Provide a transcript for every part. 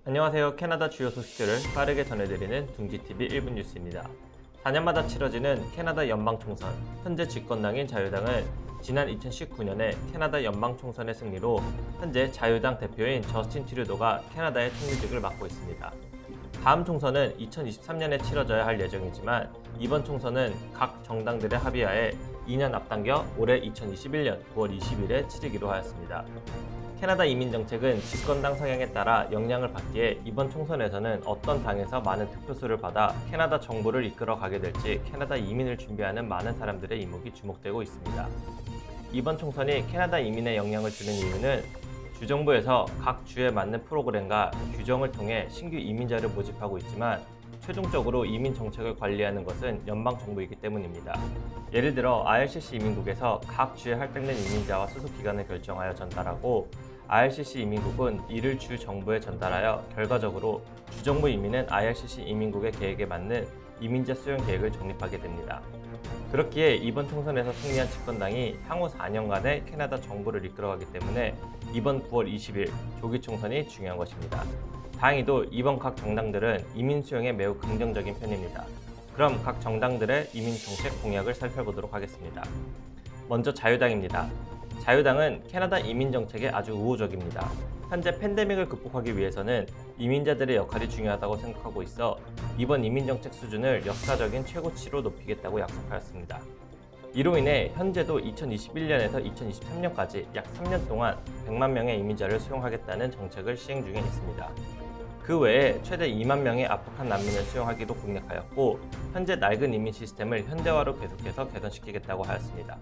안녕하세요. 캐나다 주요 소식들을 빠르게 전해드리는 둥지TV 1분 뉴스입니다. 4년마다 치러지는 캐나다 연방총선, 현재 집권당인 자유당은 지난 2019년에 캐나다 연방총선의 승리로 현재 자유당 대표인 저스틴 트루도가 캐나다의 총리직을 맡고 있습니다. 다음 총선은 2023년에 치러져야 할 예정이지만 이번 총선은 각 정당들의 합의하에 2년 앞당겨 올해 2021년 9월 20일에 치르기로 하였습니다. 캐나다 이민 정책은 집권당 성향에 따라 영향을 받기에 이번 총선에서는 어떤 당에서 많은 득표수를 받아 캐나다 정부를 이끌어 가게 될지 캐나다 이민을 준비하는 많은 사람들의 이목이 주목되고 있습니다. 이번 총선이 캐나다 이민에 영향을 주는 이유는 주정부에서 각 주에 맞는 프로그램과 규정을 통해 신규 이민자를 모집하고 있지만 최종적으로 이민 정책을 관리하는 것은 연방 정부이기 때문입니다. 예를 들어 IRCC 이민국에서 각 주에 할당된 이민자와 수속 기간을 결정하여 전달하고 IRCC 이민국은 이를 주 정부에 전달하여 결과적으로 주정부 이민은 IRCC 이민국의 계획에 맞는 이민자 수용 계획을 정립하게 됩니다. 그렇기에 이번 총선에서 승리한 집권당이 향후 4년간의 캐나다 정부를 이끌어가기 때문에 이번 9월 20일 조기 총선이 중요한 것입니다. 다행히도 이번 각 정당들은 이민 수용에 매우 긍정적인 편입니다. 그럼 각 정당들의 이민 정책 공약을 살펴보도록 하겠습니다. 먼저 자유당입니다. 자유당은 캐나다 이민 정책에 아주 우호적입니다. 현재 팬데믹을 극복하기 위해서는 이민자들의 역할이 중요하다고 생각하고 있어 이번 이민 정책 수준을 역사적인 최고치로 높이겠다고 약속하였습니다. 이로 인해 현재도 2021년에서 2023년까지 약 3년 동안 100만 명의 이민자를 수용하겠다는 정책을 시행 중에 있습니다. 그 외에 최대 2만 명의 아프간 난민을 수용하기도 공약하였고 현재 낡은 이민 시스템을 현대화로 계속해서 개선시키겠다고 하였습니다.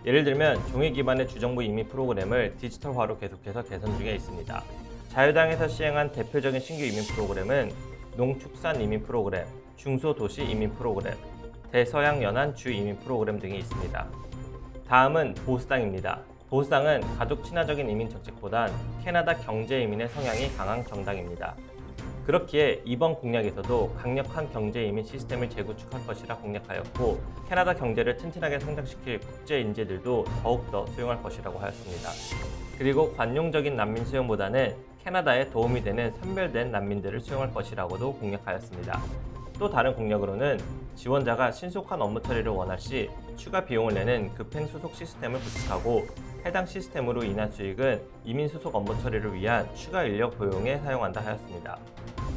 예를 들면 종이 기반의 주정부 이민 프로그램을 디지털화로 계속해서 개선 중에 있습니다. 자유당에서 시행한 대표적인 신규 이민 프로그램은 농축산 이민 프로그램, 중소도시 이민 프로그램, 대서양 연안 주 이민 프로그램 등이 있습니다. 다음은 보수당입니다. 보수당은 가족 친화적인 이민 정책보단 캐나다 경제 이민의 성향이 강한 정당입니다. 그렇기에 이번 공약에서도 강력한 경제 이민 시스템을 재구축할 것이라 공약하였고 캐나다 경제를 튼튼하게 성장시킬 국제 인재들도 더욱더 수용할 것이라고 하였습니다. 그리고 관용적인 난민 수용보다는 캐나다에 도움이 되는 선별된 난민들을 수용할 것이라고도 공약하였습니다. 또 다른 공약으로는 지원자가 신속한 업무 처리를 원할 시 추가 비용을 내는 급행 수속 시스템을 구축하고 해당 시스템으로 인한 수익은 이민 수속 업무 처리를 위한 추가 인력 고용에 사용한다 하였습니다.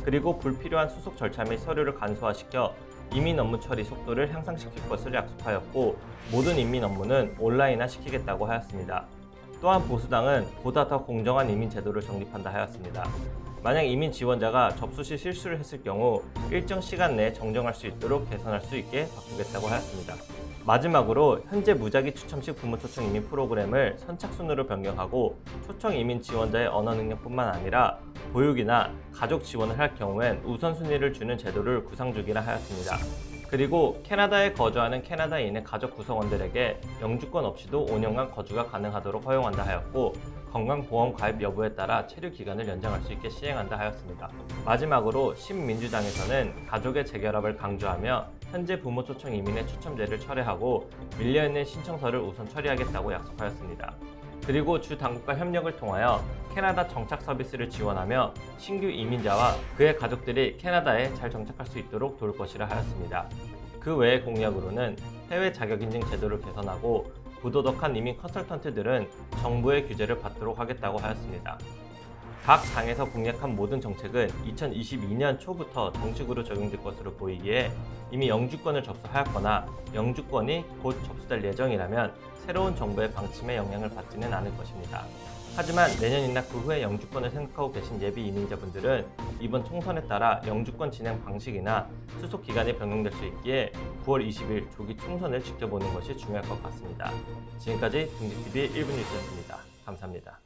그리고 불필요한 수속 절차 및 서류를 간소화시켜 이민 업무 처리 속도를 향상시킬 것을 약속하였고 모든 이민 업무는 온라인화 시키겠다고 하였습니다. 또한 보수당은 보다 더 공정한 이민 제도를 정립한다 하였습니다. 만약 이민 지원자가 접수 시 실수를 했을 경우 일정 시간 내에 정정할 수 있도록 개선할 수 있게 바꾸겠다고 하였습니다. 마지막으로 현재 무작위 추첨식 부모 초청 이민 프로그램을 선착순으로 변경하고 초청 이민 지원자의 언어 능력뿐만 아니라 보육이나 가족 지원을 할 경우엔 우선순위를 주는 제도를 구상 중이라 하였습니다. 그리고 캐나다에 거주하는 캐나다인의 가족 구성원들에게 영주권 없이도 5년간 거주가 가능하도록 허용한다 하였고 건강보험 가입 여부에 따라 체류 기간을 연장할 수 있게 시행한다 하였습니다. 마지막으로 신민주당에서는 가족의 재결합을 강조하며 현재 부모 초청 이민의 추첨제를 철회하고 밀려있는 신청서를 우선 처리하겠다고 약속하였습니다. 그리고 주 당국과 협력을 통하여 캐나다 정착 서비스를 지원하며 신규 이민자와 그의 가족들이 캐나다에 잘 정착할 수 있도록 도울 것이라 하였습니다. 그 외의 공약으로는 해외 자격 인증 제도를 개선하고 부도덕한 이민 컨설턴트들은 정부의 규제를 받도록 하겠다고 하였습니다. 각 당에서 공약한 모든 정책은 2022년 초부터 정식으로 적용될 것으로 보이기에 이미 영주권을 접수하였거나 영주권이 곧 접수될 예정이라면 새로운 정부의 방침에 영향을 받지는 않을 것입니다. 하지만 내년이나 그 후에 영주권을 생각하고 계신 예비 이민자분들은 이번 총선에 따라 영주권 진행 방식이나 수속 기간이 변경될 수 있기에 9월 20일 조기 총선을 지켜보는 것이 중요할 것 같습니다. 지금까지 둥지TV 1분 뉴스였습니다. 감사합니다.